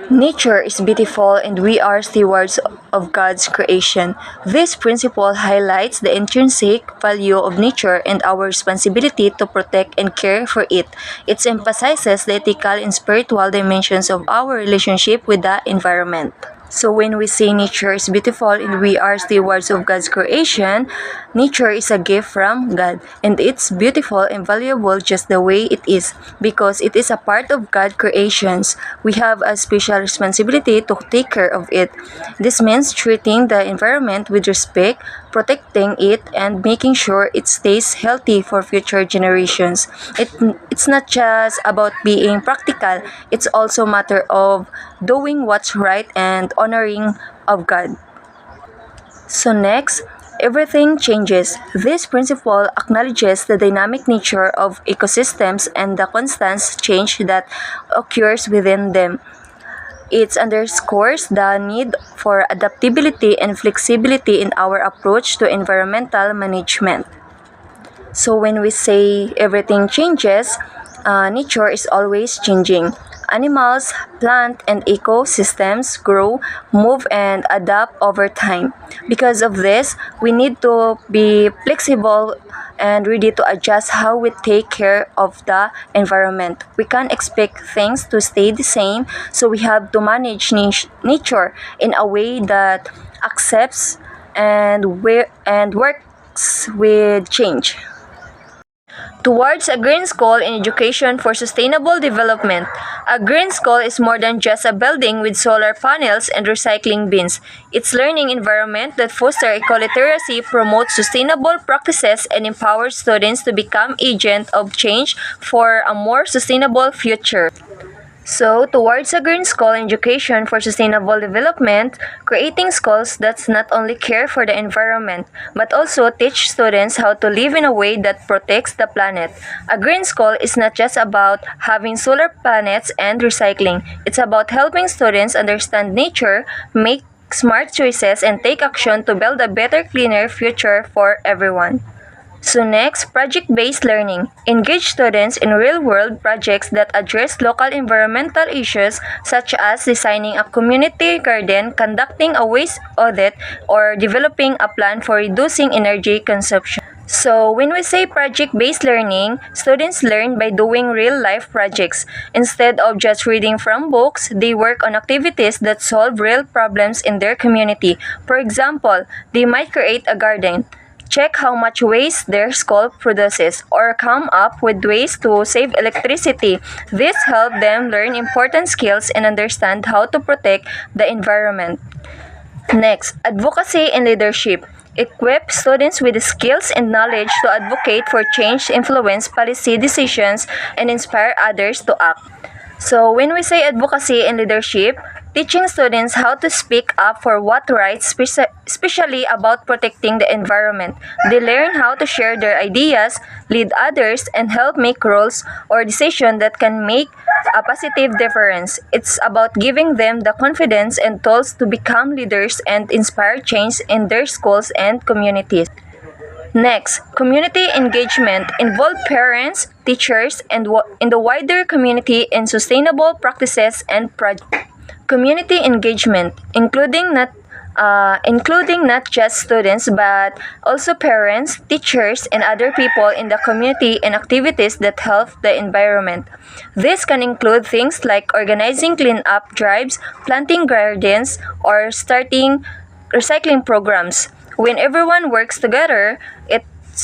Nature is beautiful and we are stewards of God's creation. This principle highlights the intrinsic value of nature and our responsibility to protect and care for it. It emphasizes the ethical and spiritual dimensions of our relationship with the environment. So when we say nature is beautiful and we are stewards of God's creation, nature is a gift from God and it's beautiful and valuable just the way it is because it is a part of God's creations. We have a special responsibility to take care of it. This means treating the environment with respect, protecting it, and making sure it stays healthy for future generations. It's not just about being practical, it's also a matter of doing what's right and honoring of God. So next, everything changes. This principle acknowledges the dynamic nature of ecosystems and the constant change that occurs within them. It underscores the need for adaptability and flexibility in our approach to environmental management. So when we say everything changes, nature is always changing. Animals, plant, and ecosystems grow, move, and adapt over time. Because of this, we need to be flexible and ready to adjust how we take care of the environment. We can't expect things to stay the same, so we have to manage nature in a way that accepts and works with change. Towards a green school in education for sustainable development. A green school is more than just a building with solar panels and recycling bins. It's learning environment that fosters eco-literacy, promotes sustainable practices, and empowers students to become agents of change for a more sustainable future. So, towards a green school education for sustainable development, creating schools that not only care for the environment, but also teach students how to live in a way that protects the planet. A green school is not just about having solar planets and recycling. It's about helping students understand nature, make smart choices, and take action to build a better, cleaner future for everyone. So next, project-based learning. Engage students in real-world projects that address local environmental issues such as designing a community garden, conducting a waste audit, or developing a plan for reducing energy consumption. So, when we say project-based learning, students learn by doing real-life projects. Instead of just reading from books, they work on activities that solve real problems in their community. For example, they might create a garden, check how much waste their school produces, or come up with ways to save electricity. This helps them learn important skills and understand how to protect the environment. Next, advocacy and leadership. Equip students with the skills and knowledge to advocate for change, influence policy decisions, and inspire others to act. So, when we say advocacy and leadership, teaching students how to speak up for what rights, especially about protecting the environment. They learn how to share their ideas, lead others, and help make rules or decisions that can make a positive difference. It's about giving them the confidence and tools to become leaders and inspire change in their schools and communities. Next, community engagement involve parents, teachers, and in the wider community in sustainable practices and projects. Community engagement, including not just students but also parents, teachers, and other people in the community in activities that help the environment. This can include things like organizing cleanup drives, planting gardens, or starting recycling programs. When everyone works together, it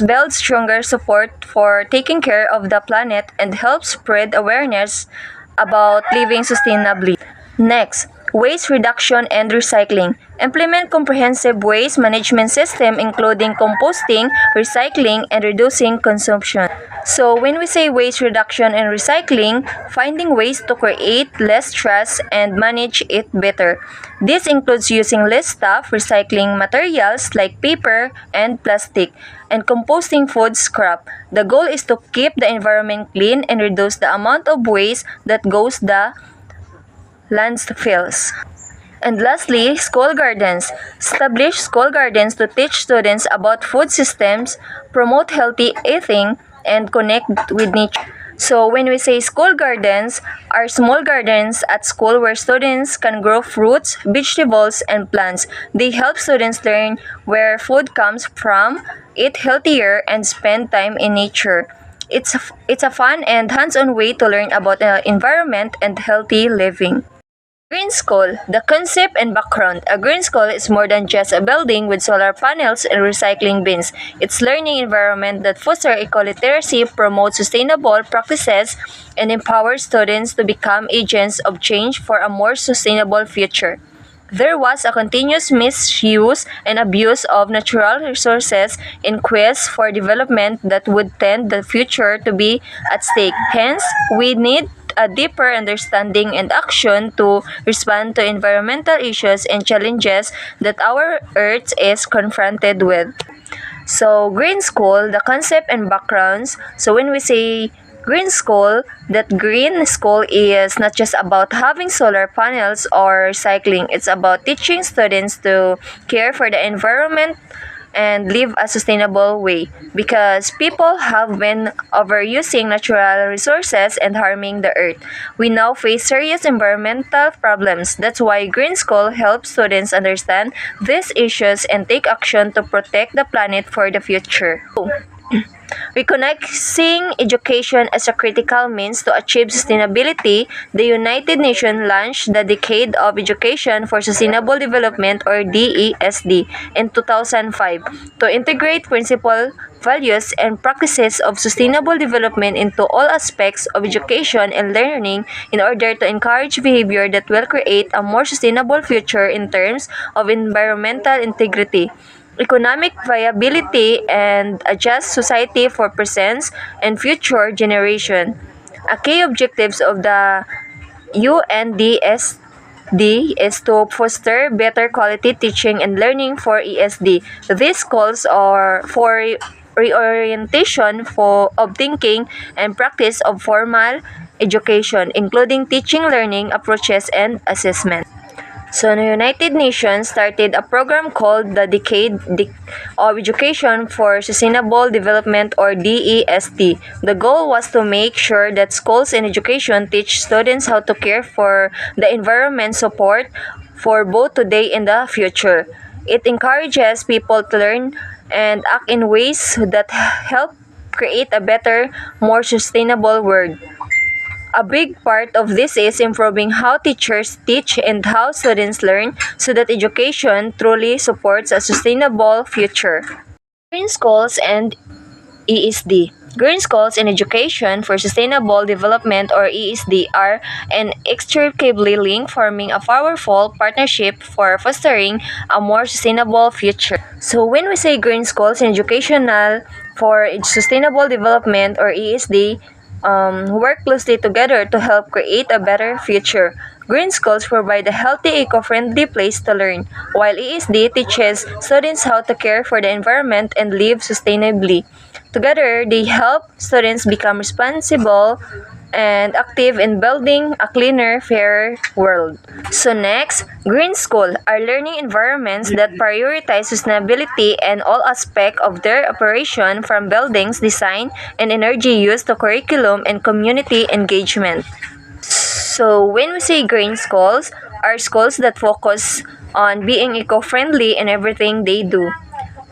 builds stronger support for taking care of the planet and helps spread awareness about living sustainably. Next, waste reduction and recycling. Implement comprehensive waste management system including composting, recycling, and reducing consumption. So when we say waste reduction and recycling, finding ways to create less trash and manage it better. This includes using less stuff, recycling materials like paper and plastic, and composting food scrap. The goal is to keep the environment clean and reduce the amount of waste that goes the landfills. And lastly, school gardens. Establish school gardens to teach students about food systems, promote healthy eating, and connect with nature. So when we say school gardens, are small gardens at school where students can grow fruits, vegetables, and plants. They help students learn where food comes from, eat healthier, and spend time in nature. It's a fun and hands-on way to learn about the environment and healthy living. Green School, the concept and background. A green school is more than just a building with solar panels and recycling bins. It's learning environment that fosters eco-literacy, promotes sustainable practices, and empowers students to become agents of change for a more sustainable future. There was a continuous misuse and abuse of natural resources in quest for development that would tend the future to be at stake. Hence, we need a deeper understanding and action to respond to environmental issues and challenges that our Earth is confronted with. So, green school, the concept and backgrounds. So, when we say green school, that green school is not just about having solar panels or recycling, it's about teaching students to care for the environment and live a sustainable way because people have been overusing natural resources and harming the earth. We now face serious environmental problems. That's why Green School helps students understand these issues and take action to protect the planet for the future. Recognizing education as a critical means to achieve sustainability, the United Nations launched the Decade of Education for Sustainable Development or DESD in 2005 to integrate principles, values, and practices of sustainable development into all aspects of education and learning in order to encourage behavior that will create a more sustainable future in terms of environmental integrity, economic viability, and a just society for present and future generation. A key objectives of the UNDSD is to foster better quality teaching and learning for ESD. This calls for reorientation of thinking and practice of formal education, including teaching, learning approaches, and assessment. So, the United Nations started a program called the Decade of Education for Sustainable Development or DEST. The goal was to make sure that schools and education teach students how to care for the environment, support for both today and the future. It encourages people to learn and act in ways that help create a better, more sustainable world. A big part of this is improving how teachers teach and how students learn so that education truly supports a sustainable future. Green Schools and ESD. Green Schools and Education for Sustainable Development or ESD are inextricably linked, forming a powerful partnership for fostering a more sustainable future. So when we say Green Schools and Educational for Sustainable Development or ESD, work closely together to help create a better future. Green schools provide a healthy, eco-friendly place to learn, while ESD teaches students how to care for the environment and live sustainably. Together, they help students become responsible and active in building a cleaner, fairer world. So next, Green School are learning environments that prioritize sustainability and all aspects of their operation from buildings design and energy use to curriculum and community engagement. So when we say green schools, are schools that focus on being eco-friendly in everything they do.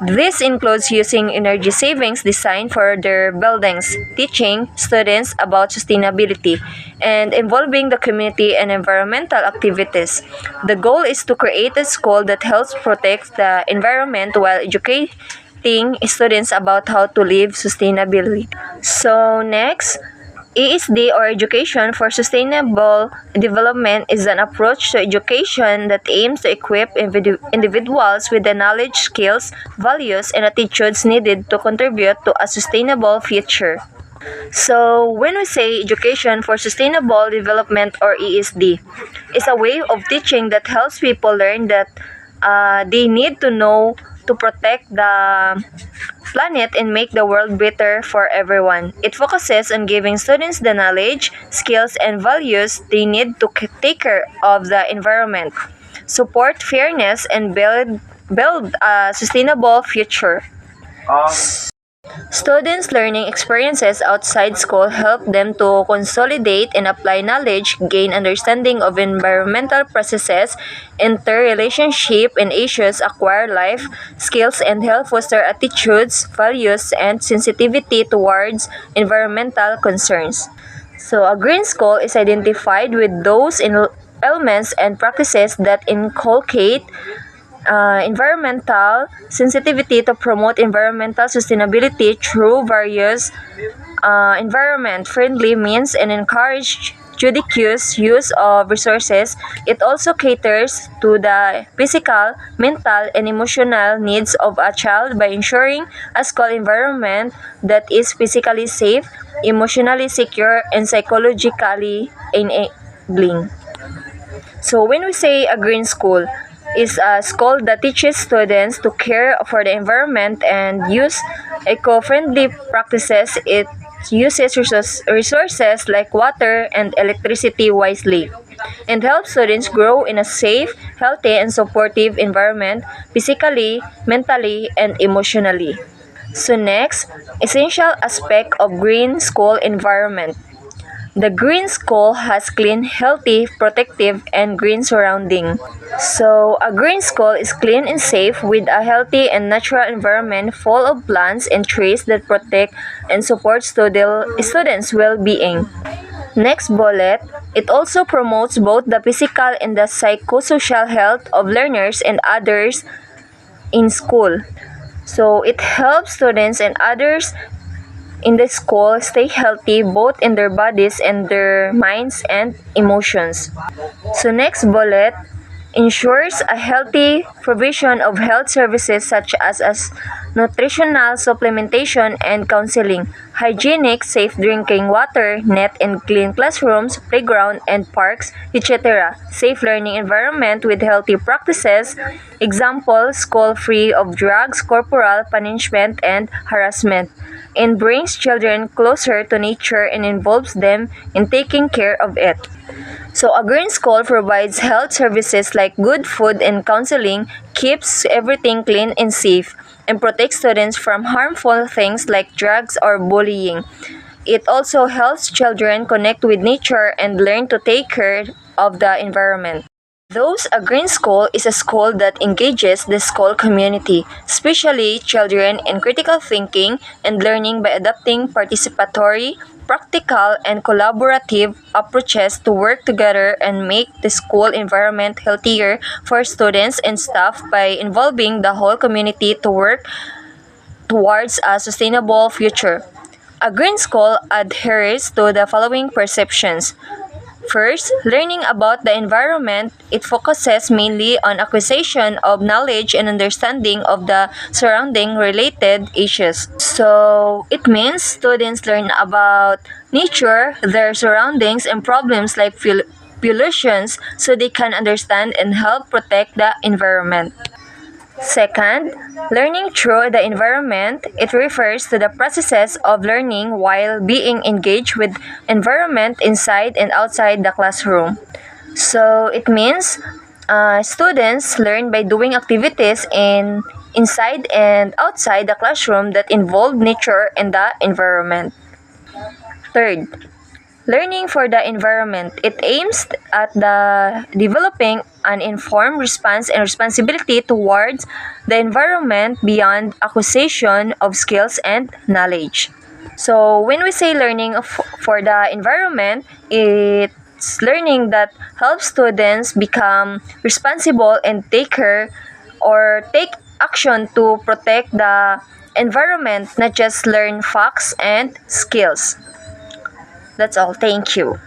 This includes using energy savings design for their buildings, teaching students about sustainability, and involving the community and environmental activities. The goal is to create a school that helps protect the environment while educating students about how to live sustainably. So next, ESD or Education for Sustainable Development is an approach to education that aims to equip individuals with the knowledge, skills, values, and attitudes needed to contribute to a sustainable future. So, when we say Education for Sustainable Development or ESD, it's a way of teaching that helps people learn that they need to know to protect the planet and make the world better for everyone. It focuses on giving students the knowledge, skills, and values they need to take care of the environment, support fairness, and build a sustainable future. Students' learning experiences outside school help them to consolidate and apply knowledge, gain understanding of environmental processes, interrelationship and issues, acquire life skills, and help foster attitudes, values, and sensitivity towards environmental concerns. So, a green school is identified with those elements and practices that inculcate environmental sensitivity to promote environmental sustainability through various environment-friendly means and encourage judicious use of resources. It also caters to the physical, mental, and emotional needs of a child by ensuring a school environment that is physically safe, emotionally secure, and psychologically enabling. So when we say a green school, is a school that teaches students to care for the environment and use eco-friendly practices. It uses resources like water and electricity wisely and helps students grow in a safe, healthy, and supportive environment physically, mentally, and emotionally. So next, essential aspect of green school environment. The green school has clean, healthy, protective, and green surrounding. So, a green school is clean and safe with a healthy and natural environment full of plants and trees that protect and support students' well-being. Next bullet, it also promotes both the physical and the psychosocial health of learners and others in school. So, it helps students and others in the school stay healthy both in their bodies and their minds and emotions. So next bullet ensures a healthy provision of health services such as nutritional supplementation and counseling, hygienic, safe drinking water, net and clean classrooms, playground and parks, etc. Safe learning environment with healthy practices, example, school free of drugs, corporal punishment, and harassment, and brings children closer to nature and involves them in taking care of it. So, a green school provides health services like good food and counseling, keeps everything clean and safe, and protects students from harmful things like drugs or bullying. It also helps children connect with nature and learn to take care of the environment. Thus, a green school is a school that engages the school community, especially children, in critical thinking and learning by adopting participatory, practical, and collaborative approaches to work together and make the school environment healthier for students and staff by involving the whole community to work towards a sustainable future. A green school adheres to the following perceptions. First, learning about the environment, it focuses mainly on acquisition of knowledge and understanding of the surrounding related issues. So, it means students learn about nature, their surroundings, and problems like pollutions so they can understand and help protect the environment. Second, learning through the environment, it refers to the processes of learning while being engaged with environment inside and outside the classroom. So it means students learn by doing activities inside and outside the classroom that involve nature and the environment. Third, learning for the environment. It aims at the developing an informed response and responsibility towards the environment beyond acquisition of skills and knowledge. So when we say learning for the environment, it's learning that helps students become responsible and take care or take action to protect the environment, not just learn facts and skills. That's all. Thank you.